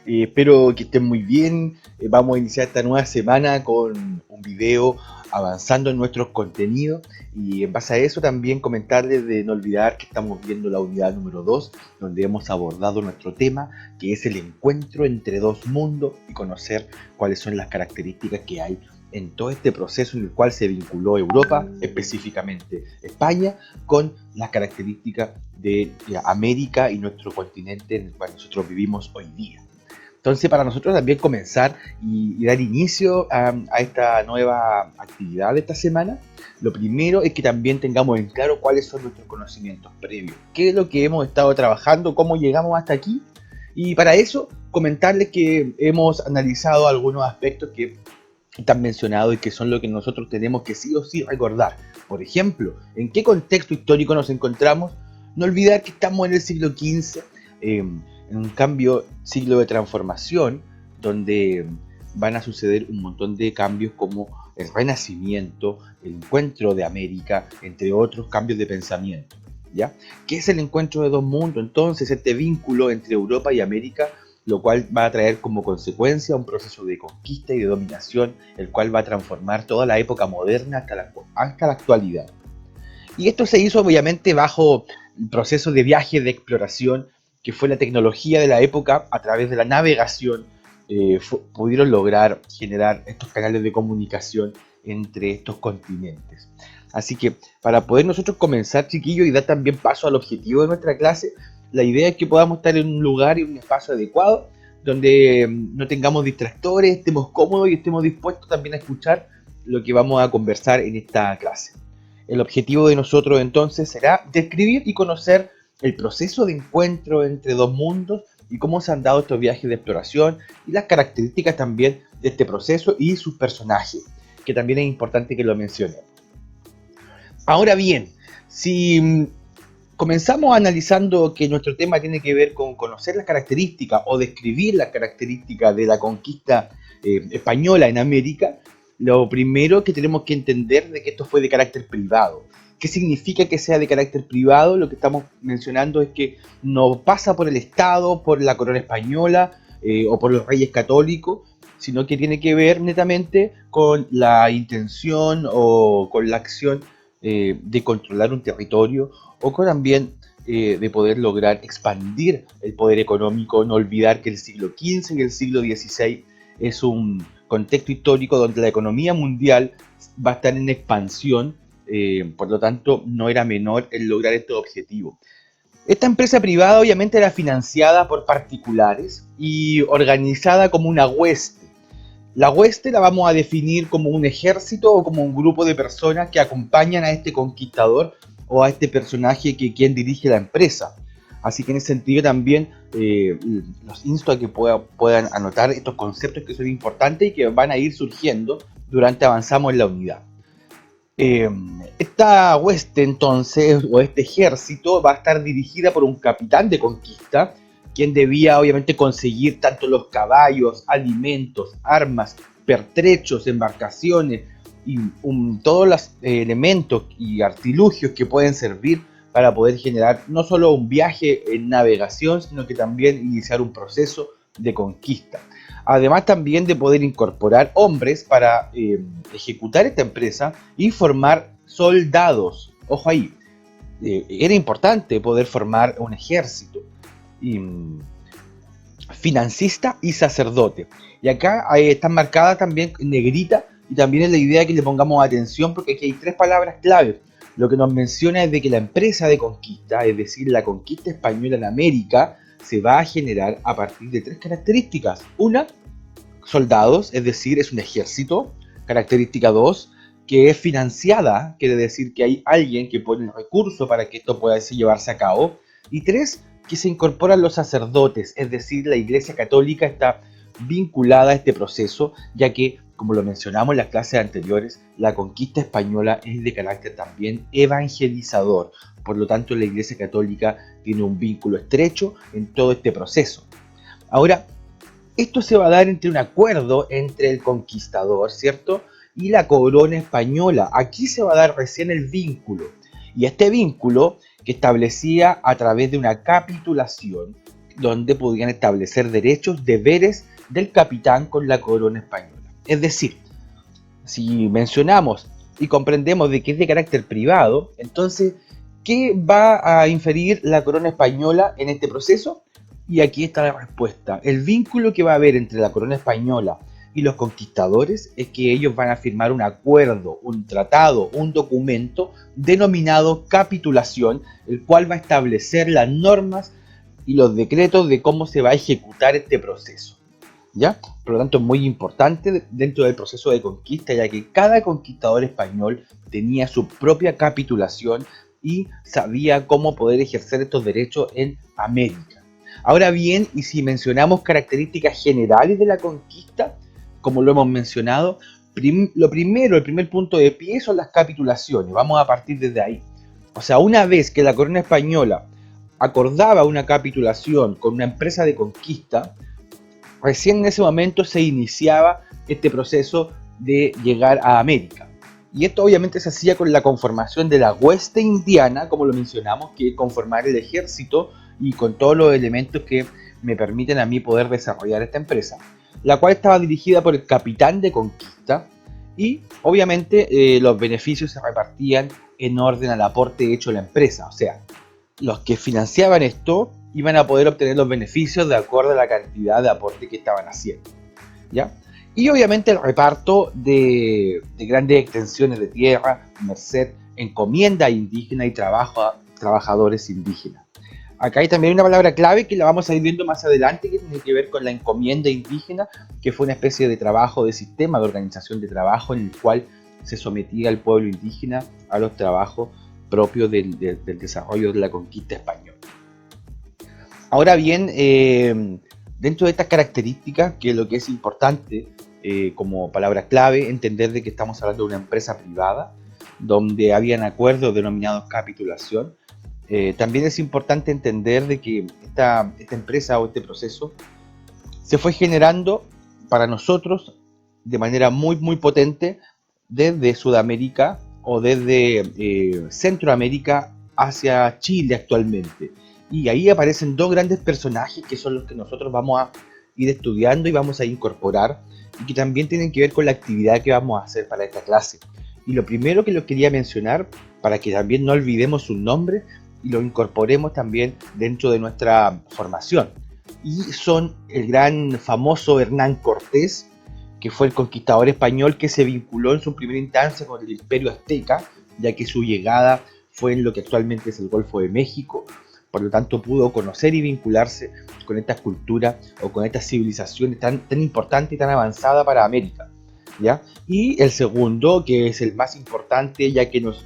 Espero que estén muy bien. Vamos a iniciar esta nueva semana con un video avanzando en nuestros contenidos y en base a eso también comentarles de no olvidar que estamos viendo la unidad número 2, donde hemos abordado nuestro tema, que es el encuentro entre dos mundos y conocer cuáles son las características que hay en todo este proceso en el cual se vinculó Europa, específicamente España, con las características de América y nuestro continente en el cual nosotros vivimos hoy día. Entonces, para nosotros también comenzar y dar inicio a esta nueva actividad de esta semana, lo primero es que también tengamos en claro cuáles son nuestros conocimientos previos, qué es lo que hemos estado trabajando, cómo llegamos hasta aquí. Y para eso, comentarles que hemos analizado algunos aspectos que están mencionados y que son lo que nosotros tenemos que sí o sí recordar. Por ejemplo, ¿en qué contexto histórico nos encontramos? No olvidar que estamos en el siglo XV, en un cambio, siglo de transformación, donde van a suceder un montón de cambios como el Renacimiento, el encuentro de América, entre otros cambios de pensamiento. ¿Ya? ¿Qué es el encuentro de dos mundos? Entonces, este vínculo entre Europa y América, lo cual va a traer como consecuencia un proceso de conquista y de dominación, el cual va a transformar toda la época moderna hasta la actualidad. Y esto se hizo obviamente bajo el proceso de viaje, de exploración, que fue la tecnología de la época. A través de la navegación pudieron lograr generar estos canales de comunicación entre estos continentes. Así que para poder nosotros comenzar, chiquillos, y dar también paso al objetivo de nuestra clase, la idea es que podamos estar en un lugar y un espacio adecuado, donde no tengamos distractores, estemos cómodos y estemos dispuestos también a escuchar lo que vamos a conversar en esta clase. El objetivo de nosotros entonces será describir y conocer el proceso de encuentro entre dos mundos y cómo se han dado estos viajes de exploración y las características también de este proceso y sus personajes, que también es importante que lo mencionemos. Ahora bien, si comenzamos analizando que nuestro tema tiene que ver con conocer las características o describir las características de la conquista española en América, lo primero que tenemos que entender de que esto fue de carácter privado. ¿Qué significa que sea de carácter privado? Lo que estamos mencionando es que no pasa por el Estado, por la corona española o por los reyes católicos, sino que tiene que ver netamente con la intención o con la acción de controlar un territorio o con también de poder lograr expandir el poder económico. No olvidar que el siglo XV y el siglo XVI es un contexto histórico donde la economía mundial va a estar en expansión, por lo tanto no era menor el lograr estos objetivos. Esta empresa privada obviamente era financiada por particulares y organizada como una hueste. La hueste la vamos a definir como un ejército o como un grupo de personas que acompañan a este conquistador o a este personaje que quien dirige la empresa. Así que en ese sentido también los insto a que puedan anotar estos conceptos que son importantes y que van a ir surgiendo durante avanzamos en la unidad. Esta hueste entonces, o este ejército, va a estar dirigida por un capitán de conquista, quien debía obviamente conseguir tanto los caballos, alimentos, armas, pertrechos, embarcaciones y todos los elementos y artilugios que pueden servir para poder generar no solo un viaje en navegación, sino que también iniciar un proceso de conquista. Además también de poder incorporar hombres para ejecutar esta empresa y formar soldados. Ojo ahí, era importante poder formar un ejército financista y sacerdote. Y acá están marcadas también en negrita, y también es la idea que le pongamos atención porque aquí hay tres palabras clave. Lo que nos menciona es de que la empresa de conquista, es decir, la conquista española en América, se va a generar a partir de tres características. Una, soldados, es decir, es un ejército. Característica 2, que es financiada, quiere decir que hay alguien que pone el recurso para que esto pueda llevarse a cabo. Y 3, que se incorporan los sacerdotes, es decir, la Iglesia Católica está vinculada a este proceso, ya que, como lo mencionamos en las clases anteriores, la conquista española es de carácter también evangelizador. Por lo tanto, la Iglesia Católica tiene un vínculo estrecho en todo este proceso. Ahora, esto se va a dar entre un acuerdo entre el conquistador, ¿cierto?, y la corona española. Aquí se va a dar recién el vínculo. Y este vínculo que establecía a través de una capitulación, donde podían establecer derechos, deberes del capitán con la corona española. Es decir, si mencionamos y comprendemos de que es de carácter privado, entonces, ¿qué va a inferir la corona española en este proceso? Y aquí está la respuesta. El vínculo que va a haber entre la corona española y los conquistadores es que ellos van a firmar un acuerdo, un tratado, un documento denominado capitulación, el cual va a establecer las normas y los decretos de cómo se va a ejecutar este proceso. ¿Ya? Por lo tanto, es muy importante dentro del proceso de conquista, ya que cada conquistador español tenía su propia capitulación y sabía cómo poder ejercer estos derechos en América. Ahora bien, y si mencionamos características generales de la conquista, como lo hemos mencionado, el primer punto de pie son las capitulaciones. Vamos a partir desde ahí. O sea, una vez que la corona española acordaba una capitulación con una empresa de conquista, recién en ese momento se iniciaba este proceso de llegar a América. Y esto obviamente se hacía con la conformación de la hueste indiana, como lo mencionamos, que es conformar el ejército y con todos los elementos que me permiten a mí poder desarrollar esta empresa, la cual estaba dirigida por el capitán de conquista y obviamente los beneficios se repartían en orden al aporte hecho a la empresa. O sea, los que financiaban esto iban a poder obtener los beneficios de acuerdo a la cantidad de aporte que estaban haciendo, ¿ya? Y obviamente el reparto de grandes extensiones de tierra, merced, encomienda indígena y trabajadores indígenas. Acá hay también una palabra clave que la vamos a ir viendo más adelante, que tiene que ver con la encomienda indígena, que fue una especie de trabajo, de sistema de organización de trabajo en el cual se sometía al pueblo indígena a los trabajos propios del desarrollo de la conquista española. Ahora bien, dentro de estas características, que es lo que es importante como palabra clave, entender de que estamos hablando de una empresa privada, donde habían acuerdos denominados capitulación. También es importante entender de que esta empresa o este proceso se fue generando para nosotros de manera muy, muy potente desde Sudamérica o desde Centroamérica hacia Chile actualmente. Y ahí aparecen dos grandes personajes que son los que nosotros vamos a ir estudiando y vamos a incorporar y que también tienen que ver con la actividad que vamos a hacer para esta clase. Y lo primero que les quería mencionar, para que también no olvidemos sus nombres y lo incorporemos también dentro de nuestra formación. Y son el gran famoso Hernán Cortés, que fue el conquistador español que se vinculó en su primera instancia con el Imperio Azteca, ya que su llegada fue en lo que actualmente es el Golfo de México. Por lo tanto, pudo conocer y vincularse con estas culturas o con estas civilizaciones tan importantes y tan avanzadas para América, ¿ya? Y el segundo, que es el más importante, ya que nos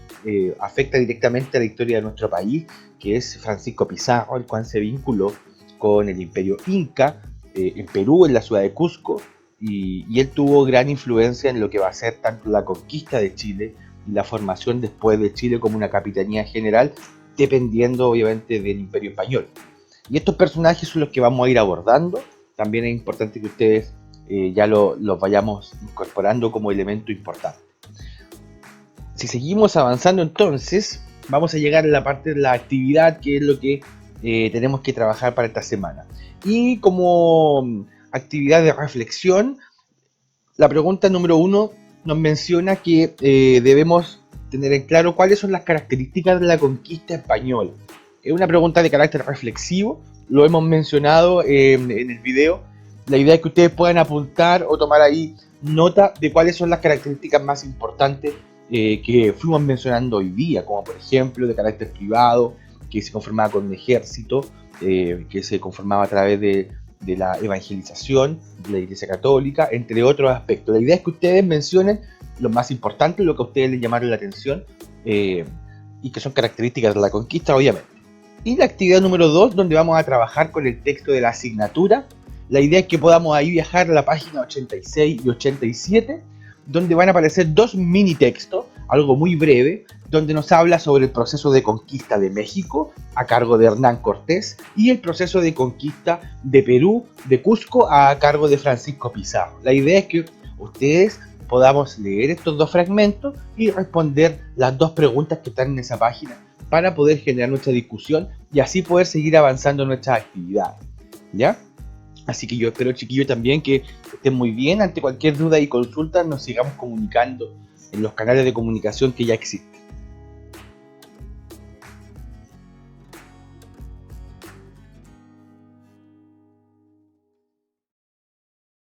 afecta directamente a la historia de nuestro país, que es Francisco Pizarro, el cual se vinculó con el Imperio Inca en Perú, en la ciudad de Cusco, y él tuvo gran influencia en lo que va a ser tanto la conquista de Chile y la formación después de Chile como una capitanía general, dependiendo obviamente del Imperio Español. Y estos personajes son los que vamos a ir abordando. También es importante que ustedes ya los vayamos incorporando como elemento importante. Si seguimos avanzando entonces, vamos a llegar a la parte de la actividad, que es lo que tenemos que trabajar para esta semana. Y como actividad de reflexión, la pregunta número 1 nos menciona que debemos tener en claro cuáles son las características de la conquista española. Es una pregunta de carácter reflexivo, lo hemos mencionado en el video. La idea es que ustedes puedan apuntar o tomar ahí nota de cuáles son las características más importantes que fuimos mencionando hoy día, como por ejemplo de carácter privado, que se conformaba con un ejército, que se conformaba a través de la evangelización de la Iglesia Católica, entre otros aspectos. La idea es que ustedes mencionen lo más importante, lo que a ustedes les llamaron la atención y que son características de la conquista, obviamente. Y la actividad número 2, donde vamos a trabajar con el texto de la asignatura. La idea es que podamos ahí viajar a la página 86 y 87, donde van a aparecer dos mini textos, algo muy breve, donde nos habla sobre el proceso de conquista de México a cargo de Hernán Cortés y el proceso de conquista de Perú, de Cusco, a cargo de Francisco Pizarro. La idea es que ustedes podamos leer estos dos fragmentos y responder las dos preguntas que están en esa página para poder generar nuestra discusión y así poder seguir avanzando en nuestras actividades. ¿ya? Así que yo espero, chiquillos, también que estén muy bien. Ante cualquier duda y consulta, nos sigamos comunicando en los canales de comunicación que ya existen.